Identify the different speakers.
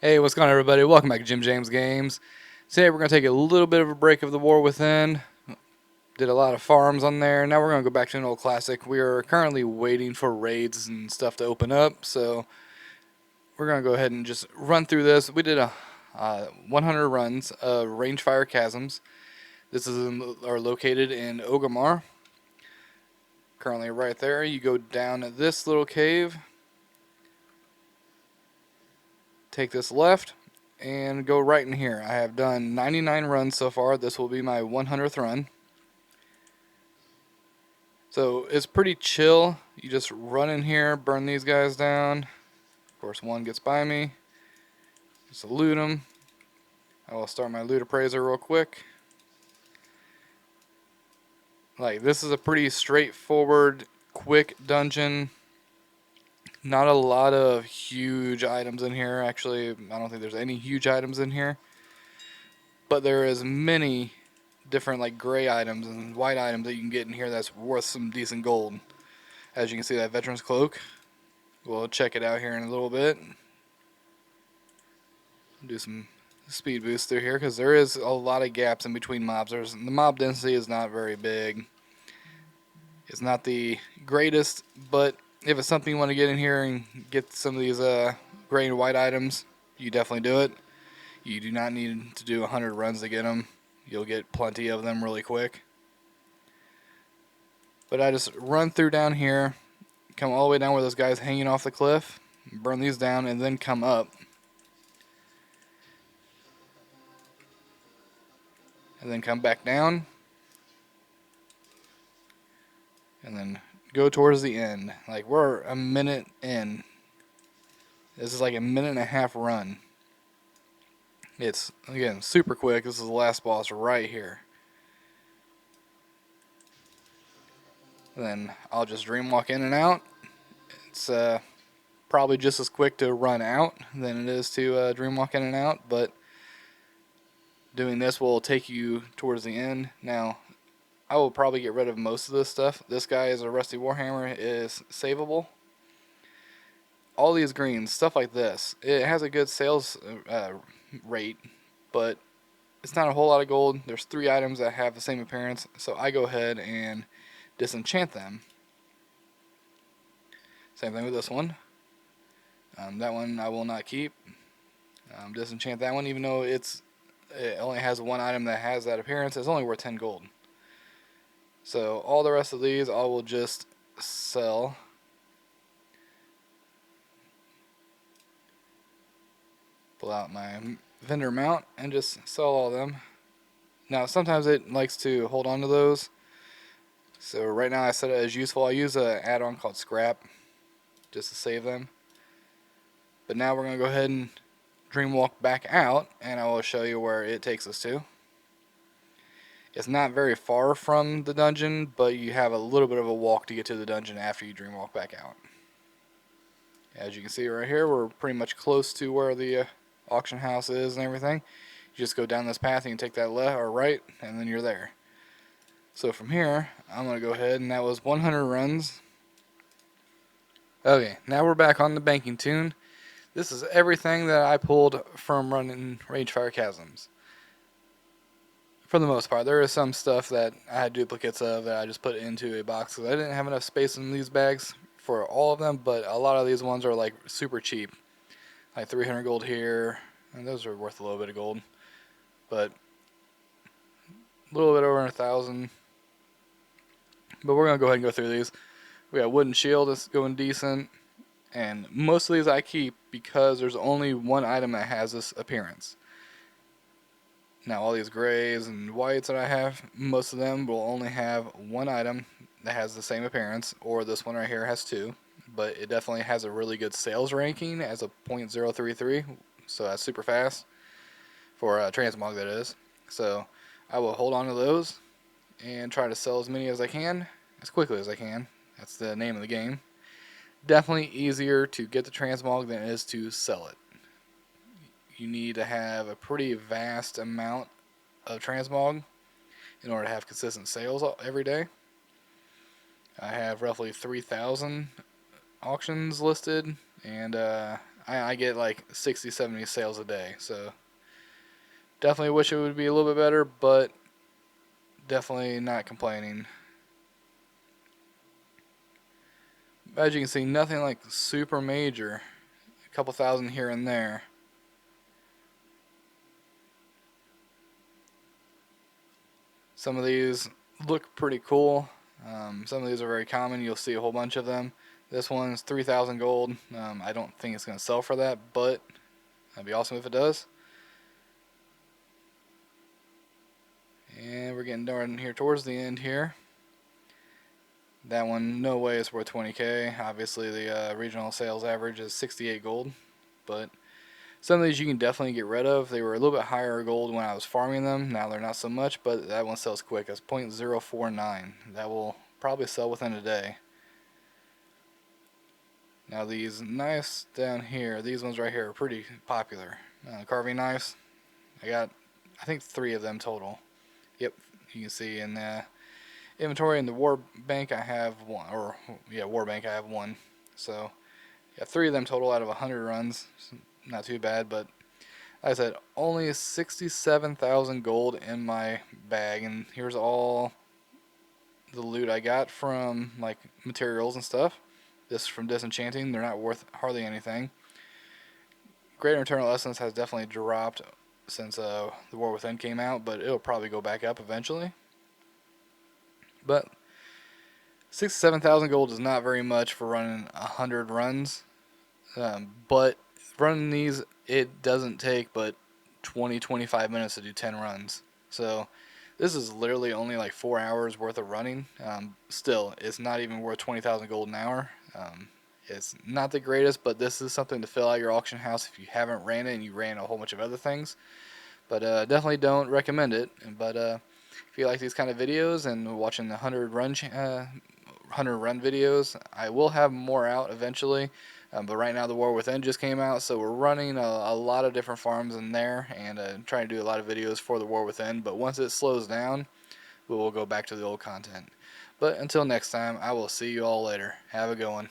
Speaker 1: Hey, what's going on, everybody? Welcome back to Jim James Games. Today we're going to take a little bit of a break of the War Within. Did a lot of farms on there. Now we're going to go back to an old classic. We are currently waiting for raids and stuff to open up, so we're going to go ahead and just run through this. We did a 100 runs of Ragefire Chasms. Are located in Ogamar. Currently right there. You go down this little cave, take this left, and go right in here. I have done 99 runs so far. This will be my 100th run. So it's pretty chill. You just run in here, burn these guys down. Of course, one gets by me. Just loot them. I will start my loot appraiser real quick. Like, this is a pretty straightforward, quick dungeon. Not a lot of huge items in here. Actually, I don't think there's any huge items in here. But there is many different like gray items and white items that you can get in here that's worth some decent gold. As you can see, that veteran's cloak. We'll check it out here in a little bit. Do some speed boost through here because there is a lot of gaps in between mobs. The mob density is not very big. It's not the greatest, but if it's something you want to get in here and get some of these gray and white items, you definitely do it. You do not need to do 100 runs to get them. You'll get plenty of them really quick. But I just run through down here, come all the way down where those guys hanging off the cliff, burn these down, and then come up. And then come back down. And then go towards the end. Like, we're a minute in. This is like a minute and a half run. It's, again, super quick. This is the last boss right here. And then I'll just dream walk in and out. It's probably just as quick to run out than it is to dream walk in and out, but doing this will take you towards the end. Now, I will probably get rid of most of this stuff. This guy is a Rusty Warhammer, is savable. All these greens, stuff like this, it has a good sales rate, but it's not a whole lot of gold. There's 3 items that have the same appearance, so I go ahead and disenchant them. Same thing with this one. That one I will not keep. Disenchant that one, even though it only has one item that has that appearance. It's only worth 10 gold. So all the rest of these I will just sell. Pull out my vendor mount and just sell all of them. Now sometimes it likes to hold on to those. So right now I set it as useful. I use an add-on called scrap just to save them. But now we're going to go ahead and dream walk back out, and I will show you where it takes us to. It's not very far from the dungeon, but you have a little bit of a walk to get to the dungeon after you dream walk back out. As you can see right here, we're pretty much close to where the auction house is and everything. You just go down this path and you take that left or right, and then you're there. So from here, I'm going to go ahead, and that was 100 runs. Okay, now we're back on the banking tune. This is everything that I pulled from running Ragefire Chasms. For the most part, there is some stuff that I had duplicates of that I just put into a box because I didn't have enough space in these bags for all of them, but a lot of these ones are like super cheap. Like 300 gold here, and those are worth a little bit of gold. But a little bit over 1,000. But we're going to go ahead and go through these. We got wooden shield that's going decent. And most of these I keep because there's only one item that has this appearance. Now all these grays and whites that I have, most of them will only have one item that has the same appearance, or this one right here has 2. But it definitely has a really good sales ranking as a .033, so that's super fast for a transmog, that is. So I will hold on to those and try to sell as many as I can, as quickly as I can. That's the name of the game. Definitely easier to get the transmog than it is to sell it. You need to have a pretty vast amount of transmog in order to have consistent sales every day. I have roughly 3,000 auctions listed, and I I get like 60, 70 sales a day. So definitely wish it would be a little bit better, but definitely not complaining. As you can see, nothing like super major. A couple thousand here and there. Some of these look pretty cool. Some of these are very common. You'll see a whole bunch of them. This one's 3,000 gold. I don't think it's going to sell for that, but that'd be awesome if it does. And we're getting down here towards the end here. That one, no way is worth 20k. Obviously, the regional sales average is 68 gold, but some of these you can definitely get rid of. They were a little bit higher gold when I was farming them. Now they're not so much, but that one sells quick. It's 0.049. That will probably sell within a day. Now these knives down here, these ones right here are pretty popular. Carving knives. I think 3 of them total. Yep, you can see in the inventory in the war bank I have 1, or yeah, war bank I have 1. So yeah, 3 of them total out of 100 runs. Not too bad, but like I said, only 67,000 gold in my bag, and here's all the loot I got from like materials and stuff. This from disenchanting, they're not worth hardly anything. Greater Eternal Essence has definitely dropped since the War Within came out, but it'll probably go back up eventually. But 67,000 gold is not very much for running 100 runs. But running these, it doesn't take but 20-25 minutes to do 10 runs. So this is literally only like 4 hours worth of running. Still, it's not even worth 20,000 gold an hour. It's not the greatest, but this is something to fill out your auction house if you haven't ran it and you ran a whole bunch of other things. But definitely don't recommend it. But if you like these kind of videos and watching the 100 run videos, I will have more out eventually. But right now the War Within just came out, so we're running a lot of different farms in there and trying to do a lot of videos for the War Within. But once it slows down, we will go back to the old content. But until next time, I will see you all later. Have a good one.